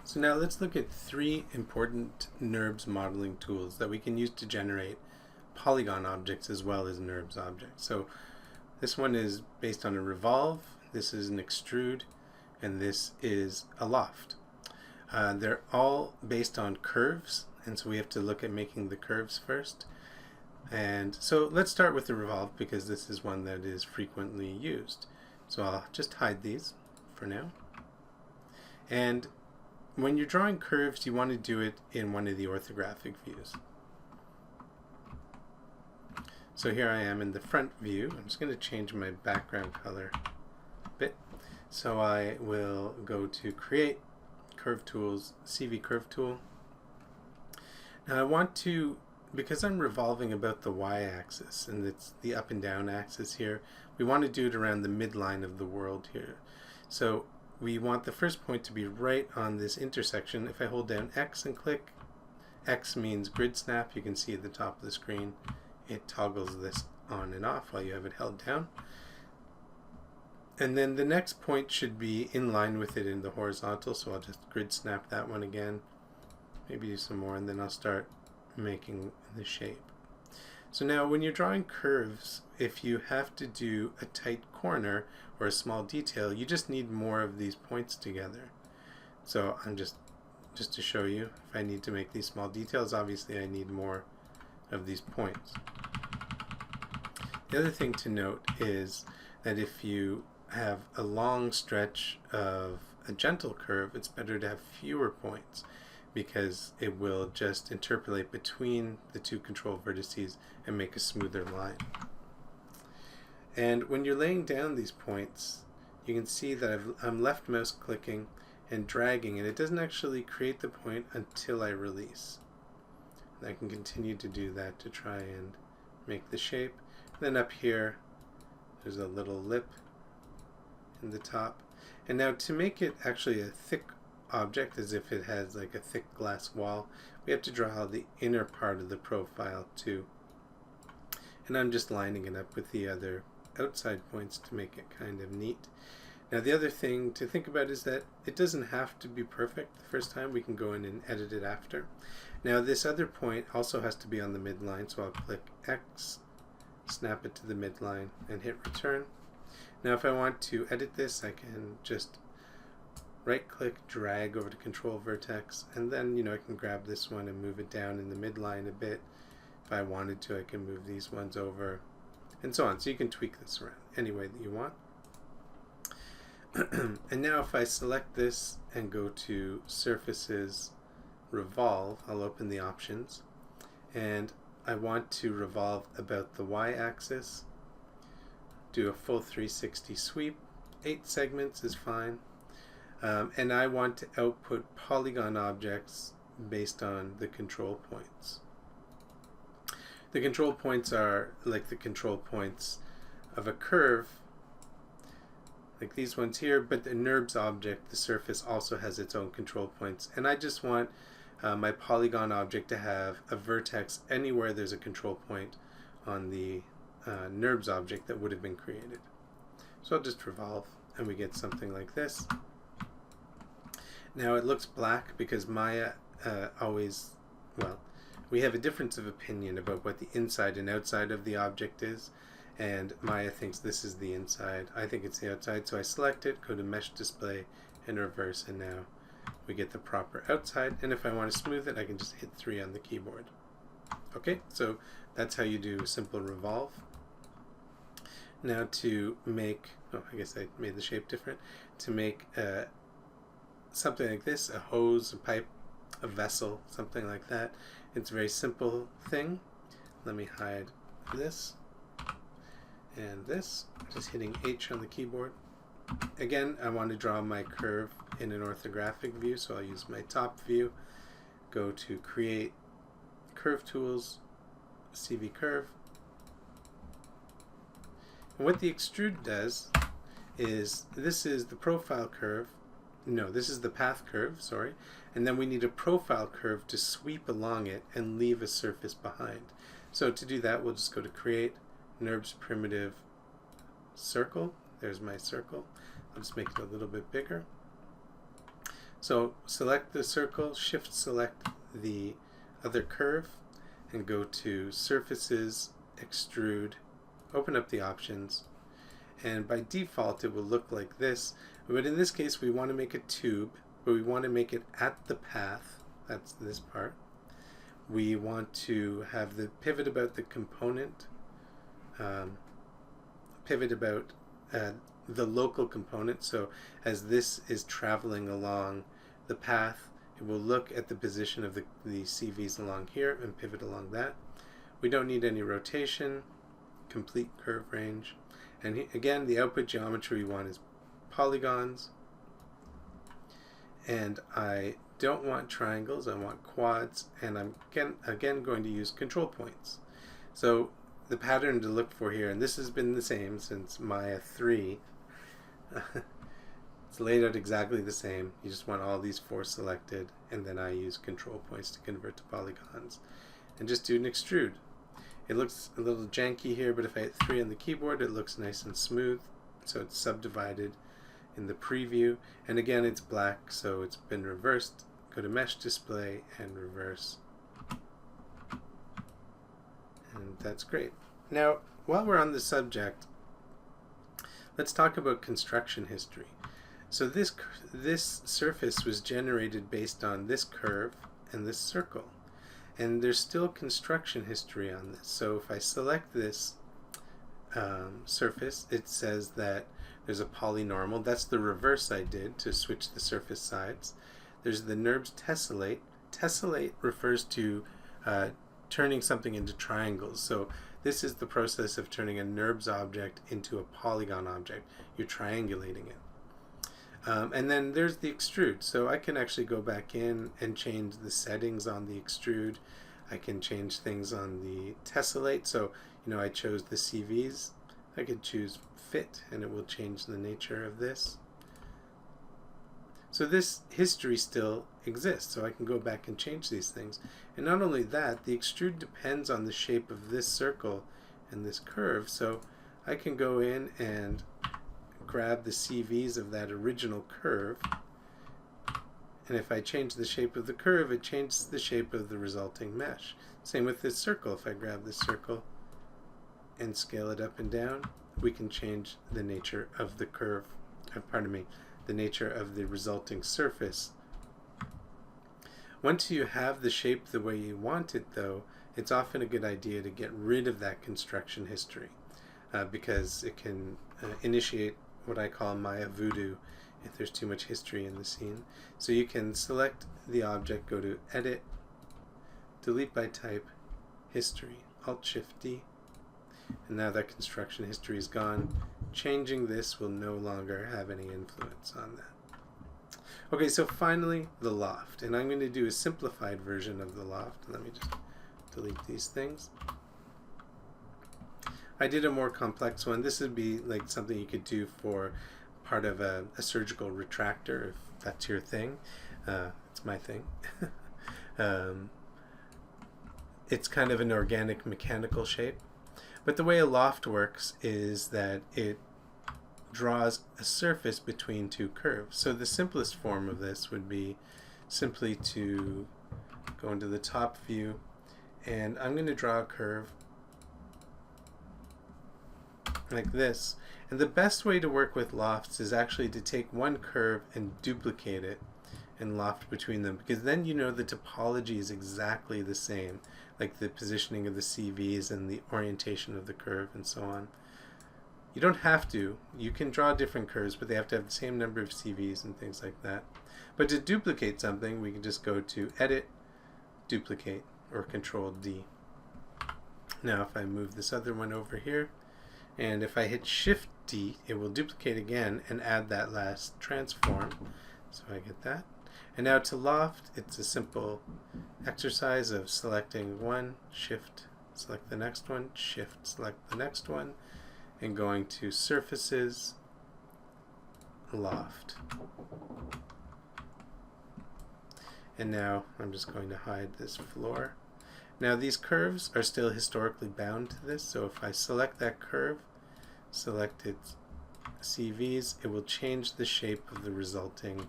So now let's look at three important NURBS modeling tools that we can use to generate polygon objects as well as NURBS objects. So this one is based on a revolve, this is an extrude, and this is a loft. They're all based on curves, and so we have to look at making the curves first. And so let's start with the revolve because this is one that is frequently used. So I'll just hide these for now. And when you're drawing curves, you want to do it in one of the orthographic views. So here I am in the front view. I'm just going to change my background color a bit. So I will go to Create, Curve Tools, CV Curve Tool. Now I want to, because I'm revolving about the y-axis and it's the up and down axis here, we want to do it around the midline of the world here. So we want the first point to be right on this intersection. If I hold down X and click, X means grid snap. You can see at the top of the screen it toggles this on and off while you have it held down. And then the next point should be in line with it in the horizontal, so I'll just grid snap that one again, maybe do some more, and then I'll start making the shape. So now when you're drawing curves, if you have to do a tight corner or a small detail, you just need more of these points together. So I'm just to show you, if I need to make these small details, obviously I need more of these points. The other thing to note is that if you have a long stretch of a gentle curve, it's better to have fewer points because it will just interpolate between the two control vertices and make a smoother line. And when you're laying down these points, you can see that I'm left mouse clicking and dragging, and it doesn't actually create the point until I release. And I can continue to do that to try and make the shape. Then up here, there's a little lip in the top. And now to make it actually a thick object, as if it has like a thick glass wall, we have to draw the inner part of the profile too. And I'm just lining it up with the other outside points to make it kind of neat. Now the other thing to think about is that it doesn't have to be perfect the first time. We can go in and edit it after. Now this other point also has to be on the midline, so I'll click X, snap it to the midline, and hit return. Now if I want to edit this, I can just right click, drag over to control vertex, and then I can grab this one and move it down in the midline a bit. If I wanted to, I can move these ones over, and so on. So you can tweak this around any way that you want. And now if I select this and go to Surfaces, Revolve, I'll open the options, and I want to revolve about the y-axis, do a full 360 sweep. 8 segments is fine. And I want to output polygon objects based on the control points. The control points are like the control points of a curve, like these ones here, but the NURBS object, the surface, also has its own control points. And I just want my polygon object to have a vertex anywhere there's a control point on the NURBS object that would have been created. So I'll just revolve and we get something like this. Now it looks black because Maya we have a difference of opinion about what the inside and outside of the object is, and Maya thinks this is the inside. I think it's the outside, so I select it, go to Mesh Display, and reverse, and now we get the proper outside. And if I want to smooth it, I can just hit 3 on the keyboard. Okay, so that's how you do a simple revolve. Now to make, I guess I made the shape different, to make something like this, a hose, a pipe, a vessel, something like that. It's a very simple thing. Let me hide this and this, just hitting H on the keyboard. Again, I want to draw my curve in an orthographic view, so I'll use my top view, go to Create, Curve Tools, CV Curve. And what the extrude does is, this is the profile curve, this is the path curve, sorry, and then we need a profile curve to sweep along it and leave a surface behind. So to do that, we'll just go to Create, NURBS Primitive Circle. There's my circle. I'll just make it a little bit bigger. So select the circle, shift select the other curve, and go to Surfaces, Extrude, open up the options, and by default it will look like this. But in this case we want to make a tube, but we want to make it at the path. That's this part. We want to have the pivot about the component, pivot about the local component. So as this is traveling along the path, it will look at the position of the CVs along here and pivot along that. We don't need any rotation, complete curve range. And again, the output geometry we want is polygons. And I don't want triangles, I want quads, and I'm again going to use control points. So the pattern to look for here, and this has been the same since Maya 3, it's laid out exactly the same. You just want all these 4 selected, and then I use control points to convert to polygons. And just do an extrude. It looks a little janky here, but if I hit 3 on the keyboard, it looks nice and smooth. So it's subdivided in the preview, and again it's black, so it's been reversed. Go to Mesh Display and reverse, and that's great. Now while we're on the subject, let's talk about construction history. So this surface was generated based on this curve and this circle, and there's still construction history on this. So if I select this surface, it says that there's a polynormal. That's the reverse I did to switch the surface sides. There's the NURBS tessellate. Tessellate refers to turning something into triangles. So this is the process of turning a NURBS object into a polygon object. You're triangulating it. And then there's the extrude. So I can actually go back in and change the settings on the extrude. I can change things on the tessellate. So, I chose the CVs. I could choose fit, and it will change the nature of this. So this history still exists, so I can go back and change these things. And not only that, the extrude depends on the shape of this circle and this curve, so I can go in and grab the CVs of that original curve, and if I change the shape of the curve, it changes the shape of the resulting mesh. Same with this circle. If I grab this circle and scale it up and down, we can change the nature of the curve, the nature of the resulting surface. Once you have the shape the way you want it, though, it's often a good idea to get rid of that construction history because it can initiate what I call Maya voodoo if there's too much history in the scene. So you can select the object, go to Edit, Delete by Type, History, Alt-Shift-D, and now that construction history is gone. Changing this will no longer have any influence on that. Okay, so finally the loft, and I'm going to do a simplified version of the loft. Let me just delete these things. I did a more complex one. This would be like something you could do for part of a surgical retractor, if that's your thing. It's my thing. It's kind of an organic mechanical shape. But the way a loft works is that it draws a surface between 2 curves. So the simplest form of this would be simply to go into the top view, and I'm going to draw a curve like this. And the best way to work with lofts is actually to take one curve and duplicate it and loft between them, because then the topology is exactly the same, like the positioning of the CVs and the orientation of the curve and so on. You don't have to. You can draw different curves, but they have to have the same number of CVs and things like that. But to duplicate something, we can just go to Edit, Duplicate, or Control-D. Now if I move this other one over here, and if I hit Shift-D, it will duplicate again and add that last transform. So I get that. And now to loft, it's a simple exercise of selecting one, Shift, select the next one, Shift, select the next one, and going to Surfaces, Loft. And now I'm just going to hide this floor. Now these curves are still historically bound to this, so if I select that curve, select its CVs, it will change the shape of the resulting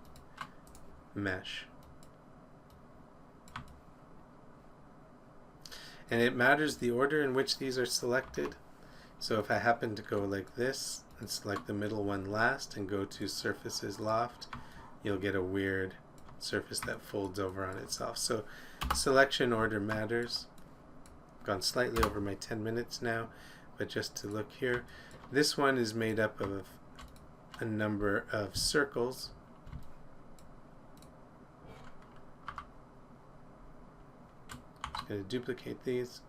mesh. And it matters the order in which these are selected. So if I happen to go like this and select the middle one last and go to surfaces loft, you'll get a weird surface that folds over on itself. So selection order matters. Gone slightly over my 10 minutes now, but just to look here, this one is made up of a number of circles. Just going to duplicate these.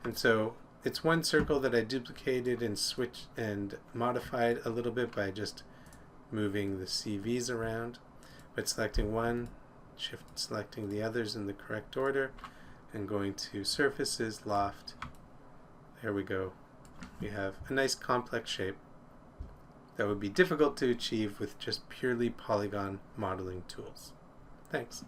And so it's one circle that I duplicated and switched and modified a little bit by just moving the CVs around, but selecting one, shift selecting the others in the correct order, and going to surfaces, loft. There we go. We have a nice complex shape that would be difficult to achieve with just purely polygon modeling tools. Thanks.